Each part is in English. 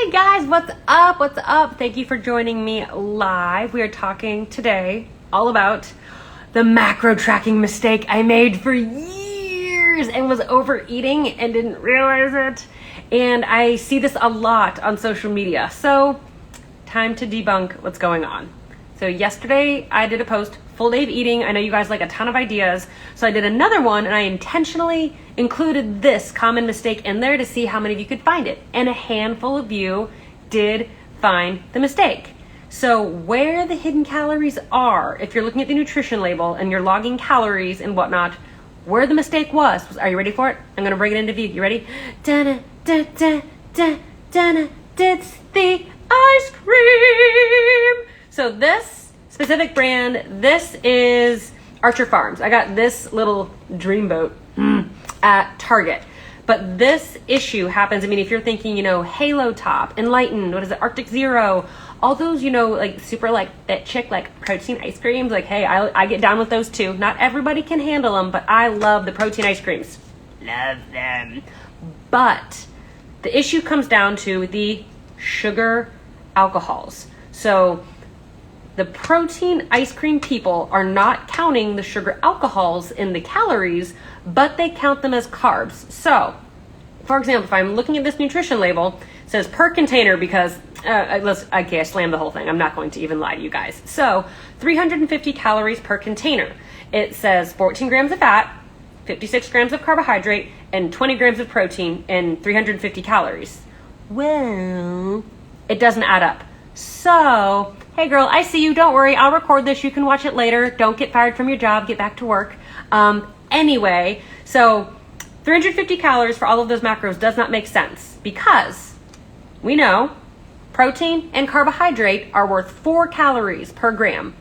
Hey guys, what's up? What's up? Thank you for joining me live. We are talking today all about the macro tracking mistake I made for years and was overeating and didn't realize it. And I see this a lot on social media. So time to debunk what's going on. So yesterday I did a post, full day of eating. I know you guys like a ton of ideas. So I did another one and I intentionally included this common mistake in there to see how many of you could find it. And a handful of you did find the mistake. So where the hidden calories are, if you're looking at the nutrition label and you're logging calories and whatnot, where the mistake was, are you ready for it? I'm gonna bring it into view. You ready? Dun, dun, dun, dun, dun, it's the ice cream. So this specific brand, this is Archer Farms. I got this little dreamboat at Target. But this issue happens, I mean, if you're thinking, Halo Top, Enlightened, what is it, Arctic Zero, all those, like super like fit chick, like protein ice creams, like, hey, I get down with those too. Not everybody can handle them, but I love the protein ice creams. Love them. But the issue comes down to the sugar alcohols. So the protein ice cream people are not counting the sugar alcohols in the calories, but they count them as carbs. So, for example, if I'm looking at this nutrition label, it says per container because, I slammed the whole thing. I'm not going to even lie to you guys. So, 350 calories per container. It says 14 grams of fat, 56 grams of carbohydrate, and 20 grams of protein, and 350 calories. Well, it doesn't add up. So, hey girl, I see you. Don't worry. I'll record this. You can watch it later. Don't get fired from your job. Get back to work. Anyway, so 350 calories for all of those macros does not make sense because we know protein and carbohydrate are worth 4 calories per gram.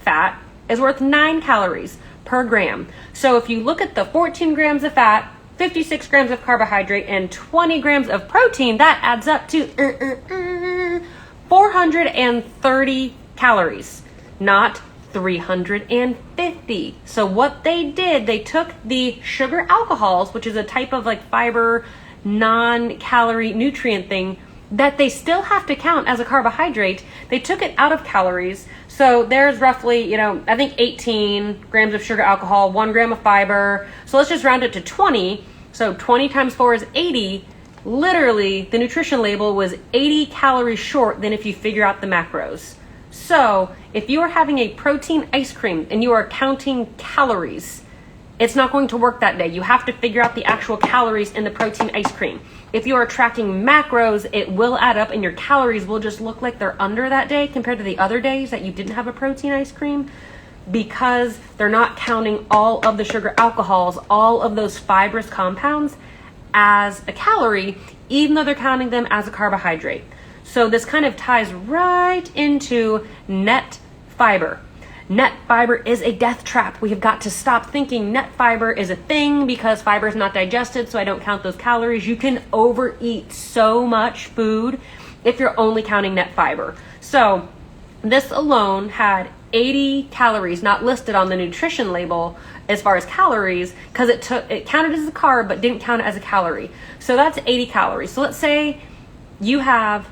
Fat is worth 9 calories per gram. So if you look at the 14 grams of fat, 56 grams of carbohydrate, and 20 grams of protein, that adds up to 430 calories, not 350. So what they did, they took the sugar alcohols, which is a type of like fiber, non-calorie nutrient thing that they still have to count as a carbohydrate. They took it out of calories. So there's roughly, I think 18 grams of sugar alcohol, 1 gram of fiber. So let's just round it to 20. So 20 times 4 is 80. Literally, the nutrition label was 80 calories short than if you figure out the macros. So if you are having a protein ice cream and you are counting calories, it's not going to work that day. You have to figure out the actual calories in the protein ice cream. If you are tracking macros, it will add up and your calories will just look like they're under that day compared to the other days that you didn't have a protein ice cream, because they're not counting all of the sugar alcohols, all of those fibrous compounds as a calorie, even though they're counting them as a carbohydrate. So this kind of ties right into net fiber. Net fiber is a death trap. We have got to stop thinking net fiber is a thing because fiber is not digested, so I don't count those calories. You can overeat so much food if you're only counting net fiber. So this alone had 80 calories not listed on the nutrition label as far as calories because it counted as a carb but didn't count it as a calorie. So that's 80 calories. So let's say you have,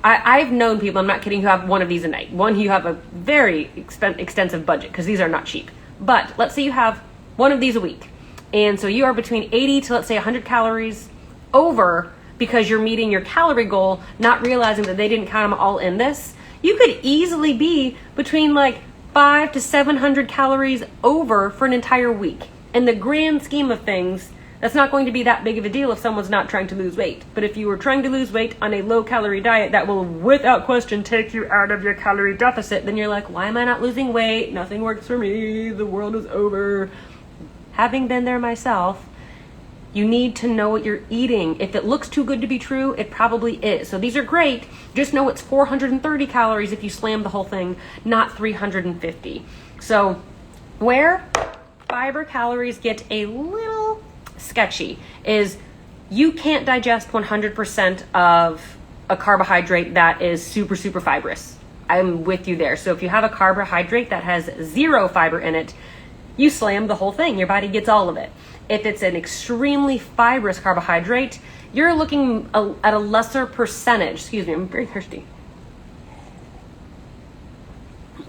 I've known people, I'm not kidding, who have one of these a night. One, you have a very extensive budget because these are not cheap. But let's say you have one of these a week. And so you are between 80 to let's say 100 calories over because you're meeting your calorie goal, not realizing that they didn't count them all in this. You could easily be between like 500 to 700 calories over for an entire week. In the grand scheme of things, that's not going to be that big of a deal if someone's not trying to lose weight. But if you were trying to lose weight on a low-calorie diet that will, without question, take you out of your calorie deficit, then you're like, why am I not losing weight? Nothing works for me. The world is over. Having been there myself, you need to know what you're eating. If it looks too good to be true, it probably is. So these are great. Just know it's 430 calories if you slam the whole thing, not 350. So where fiber calories get a little sketchy is you can't digest 100% of a carbohydrate that is super, super fibrous. I'm with you there. So if you have a carbohydrate that has 0 fiber in it, you slam the whole thing. Your body gets all of it. If it's an extremely fibrous carbohydrate, you're looking at a lesser percentage. Excuse me, I'm very thirsty.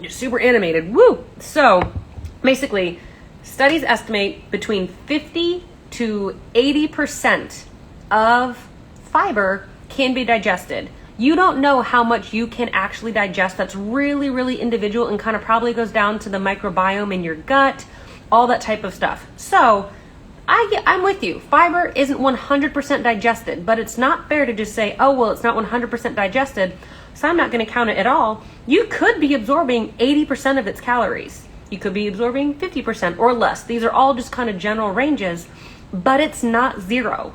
You're super animated. Woo! So basically, studies estimate between 50 to 80% of fiber can be digested. You don't know how much you can actually digest. That's really, really individual and kind of probably goes down to the microbiome in your gut, all that type of stuff. So I'm with you. Fiber isn't 100% digested, but it's not fair to just say, oh, well, it's not 100% digested, so I'm not going to count it at all. You could be absorbing 80% of its calories. You could be absorbing 50% or less. These are all just kind of general ranges, but it's not zero.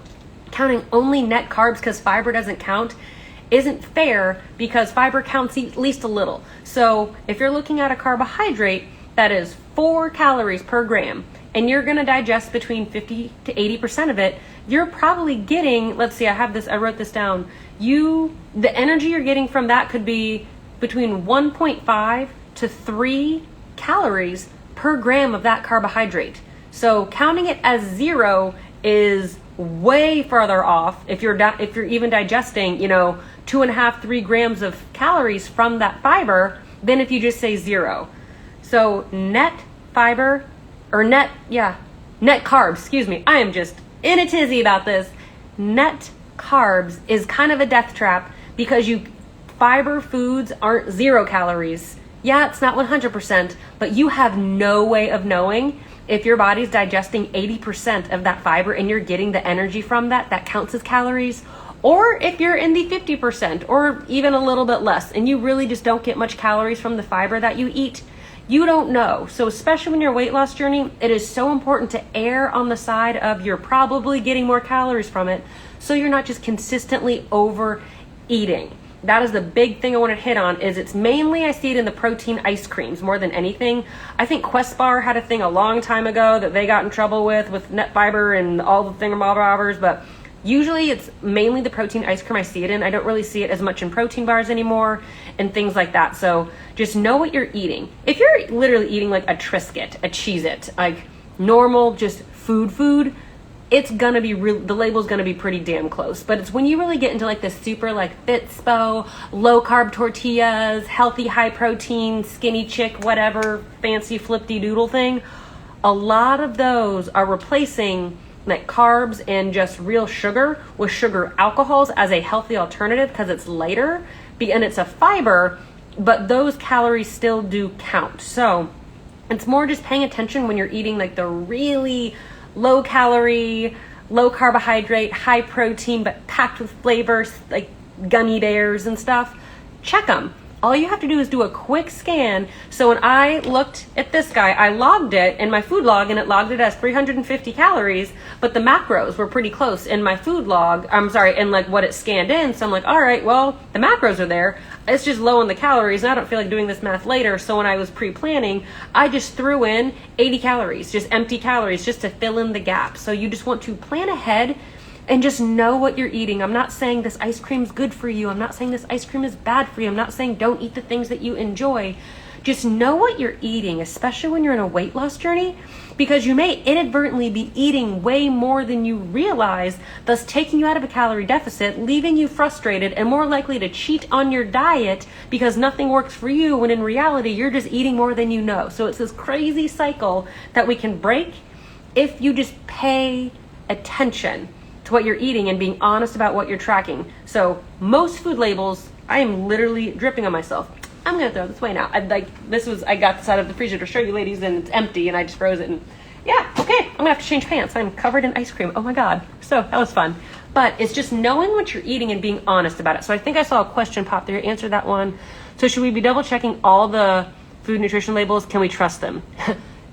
Counting only net carbs because fiber doesn't count isn't fair, because fiber counts at least a little. So if you're looking at a carbohydrate that is 4 calories per gram and you're going to digest between 50 to 80% of it, you're probably getting, let's see, I wrote this down. The energy you're getting from that could be between 1.5 to 3 calories per gram of that carbohydrate. So counting it as zero is way farther off if you're even digesting, 2.5, 3 grams of calories from that fiber than if you just say zero. So net fiber, or net carbs, excuse me. I am just in a tizzy about this. Net carbs is kind of a death trap, because fiber foods aren't 0 calories. Yeah, it's not 100%, but you have no way of knowing if your body's digesting 80% of that fiber and you're getting the energy from that counts as calories, or if you're in the 50% or even a little bit less and you really just don't get much calories from the fiber that you eat. You don't know. So especially when you're weight loss journey, it is so important to err on the side of you're probably getting more calories from it, so you're not just consistently overeating. That is the big thing I want to hit on. Is it's mainly, I see it in the protein ice creams more than anything. I think Quest Bar had a thing a long time ago that they got in trouble with net fiber and all the thingamabobbers, but usually it's mainly the protein ice cream I see it in. I don't really see it as much in protein bars anymore and things like that. So just know what you're eating. If you're literally eating like a Triscuit, a Cheez-It, like normal just food, it's gonna be the label's gonna be pretty damn close. But it's when you really get into like this super like Fitspo, low carb tortillas, healthy high protein, skinny chick, whatever fancy flip-de doodle thing, a lot of those are replacing like carbs and just real sugar with sugar alcohols as a healthy alternative, because it's lighter and it's a fiber, but those calories still do count. So it's more just paying attention when you're eating like the really low calorie, low carbohydrate, high protein, but packed with flavors like gummy bears and stuff. Check them. All you have to do is do a quick scan. So when I looked at this guy, I logged it in my food log and it logged it as 350 calories, but the macros were pretty close in my food log. In like what it scanned in. So I'm like, all right, well, the macros are there. It's just low on the calories, and I don't feel like doing this math later. So when I was pre-planning, I just threw in 80 calories, just empty calories, just to fill in the gap. So you just want to plan ahead and just know what you're eating. I'm not saying this ice cream is good for you. I'm not saying this ice cream is bad for you. I'm not saying don't eat the things that you enjoy. Just know what you're eating, especially when you're in a weight loss journey, because you may inadvertently be eating way more than you realize, thus taking you out of a calorie deficit, leaving you frustrated and more likely to cheat on your diet because nothing works for you, when in reality, you're just eating more than you know. So it's this crazy cycle that we can break if you just pay attention to what you're eating and being honest about what you're tracking. So most food labels, I am literally dripping on myself. I'm gonna throw this away now. I got this out of the freezer to show you ladies, and it's empty, and I just froze it. And yeah, okay, I'm gonna have to change pants. I'm covered in ice cream. Oh my God. So that was fun. But it's just knowing what you're eating and being honest about it. So I think I saw a question pop there. Answer that one. So should we be double checking all the food nutrition labels? Can we trust them?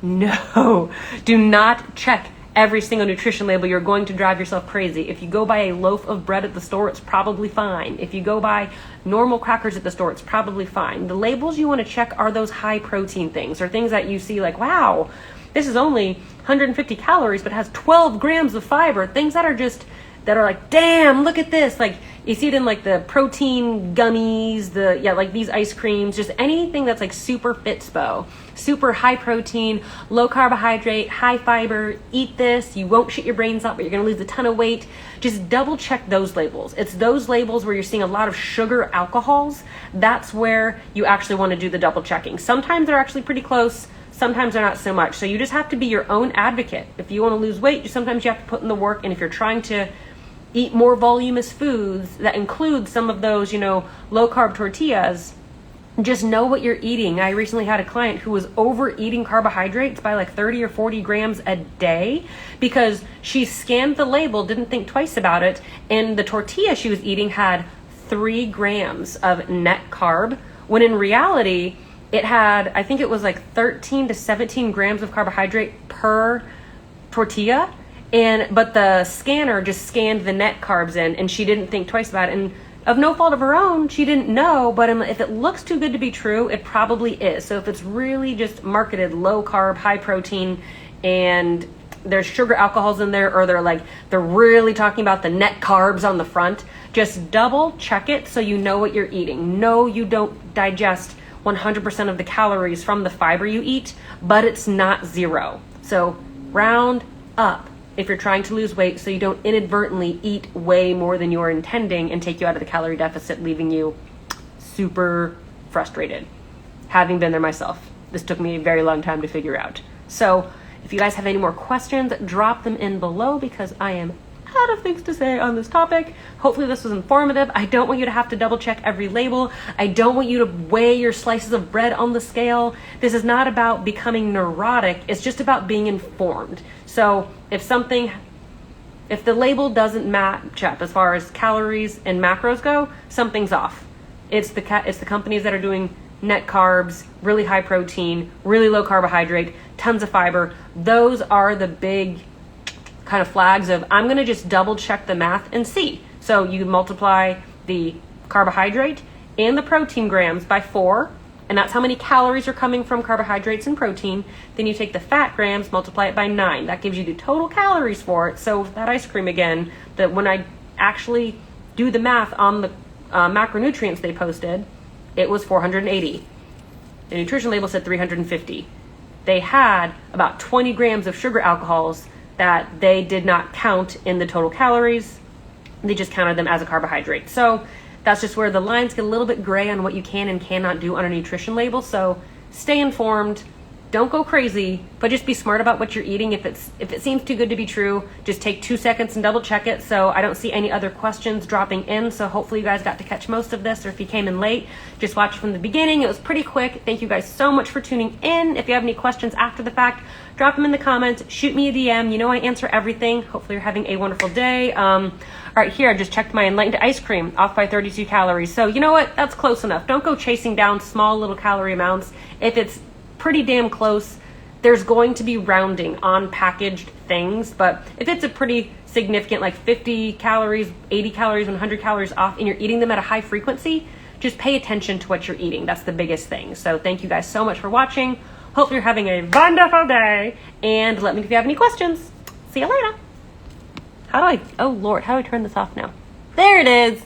No, do not check every single nutrition label. You're going to drive yourself crazy. If you go buy a loaf of bread at the store, it's probably fine. If you go buy normal crackers at the store, it's probably fine. The labels you want to check are those high protein things, or things that you see like, wow, this is only 150 calories, but has 12 grams of fiber. Things that are like, damn, look at this. Like, You see it in like the protein gummies, like these ice creams, just anything that's like super fitspo, super high protein, low carbohydrate, high fiber. Eat this, you won't shit your brains out, but you're gonna lose a ton of weight. Just double check those labels. It's those labels where you're seeing a lot of sugar alcohols. That's where you actually want to do the double checking. Sometimes they're actually pretty close. Sometimes they're not so much. So you just have to be your own advocate. If you want to lose weight, sometimes you have to put in the work. And if you're trying to eat more voluminous foods that include some of those, low carb tortillas, just know what you're eating. I recently had a client who was overeating carbohydrates by like 30 or 40 grams a day because she scanned the label, didn't think twice about it, and the tortilla she was eating had 3 grams of net carb, when in reality, it had, I think it was like 13 to 17 grams of carbohydrate per tortilla. But the scanner just scanned the net carbs in, and she didn't think twice about it. And of no fault of her own, she didn't know, but if it looks too good to be true, it probably is. So if it's really just marketed low carb, high protein, and there's sugar alcohols in there, or they're really talking about the net carbs on the front, just double check it so you know what you're eating. No, you don't digest 100% of the calories from the fiber you eat, but it's not 0. So round up if you're trying to lose weight, so you don't inadvertently eat way more than you're intending and take you out of the calorie deficit, leaving you super frustrated. Having been there myself, this took me a very long time to figure out. So if you guys have any more questions, drop them in below, because I am out of things to say on this topic. Hopefully this was informative. I don't want you to have to double check every label. I don't want you to weigh your slices of bread on the scale. This is not about becoming neurotic. It's just about being informed. So if the label doesn't match up as far as calories and macros go, something's off. It's the companies that are doing net carbs, really high protein, really low carbohydrate, tons of fiber. Those are the big kind of flags of, I'm going to just double check the math and see. So you multiply the carbohydrate and the protein grams by 4, and that's how many calories are coming from carbohydrates and protein. Then you take the fat grams, multiply it by 9. That gives you the total calories for it. So that ice cream again, that when I actually do the math on the macronutrients they posted, it was 480. The nutrition label said 350. They had about 20 grams of sugar alcohols that they did not count in the total calories. They just counted them as a carbohydrate. So that's just where the lines get a little bit gray on what you can and cannot do on a nutrition label. So stay informed, don't go crazy, but just be smart about what you're eating. If it seems too good to be true, just take 2 seconds and double check it. So I don't see any other questions dropping in. So hopefully you guys got to catch most of this, or if you came in late, just watch from the beginning. It was pretty quick. Thank you guys so much for tuning in. If you have any questions after the fact, drop them in the comments, shoot me a DM. You know I answer everything. Hopefully you're having a wonderful day. All right, here, I just checked my enlightened ice cream, off by 32 calories. So you know what? That's close enough. Don't go chasing down small little calorie amounts. If it's pretty damn close, there's going to be rounding on packaged things. But if it's a pretty significant, like 50 calories, 80 calories, 100 calories off, and you're eating them at a high frequency, just pay attention to what you're eating. That's the biggest thing. So thank you guys so much for watching. Hope you're having a wonderful day, and let me know if you have any questions. See you later. Oh Lord, how do I turn this off now? There it is.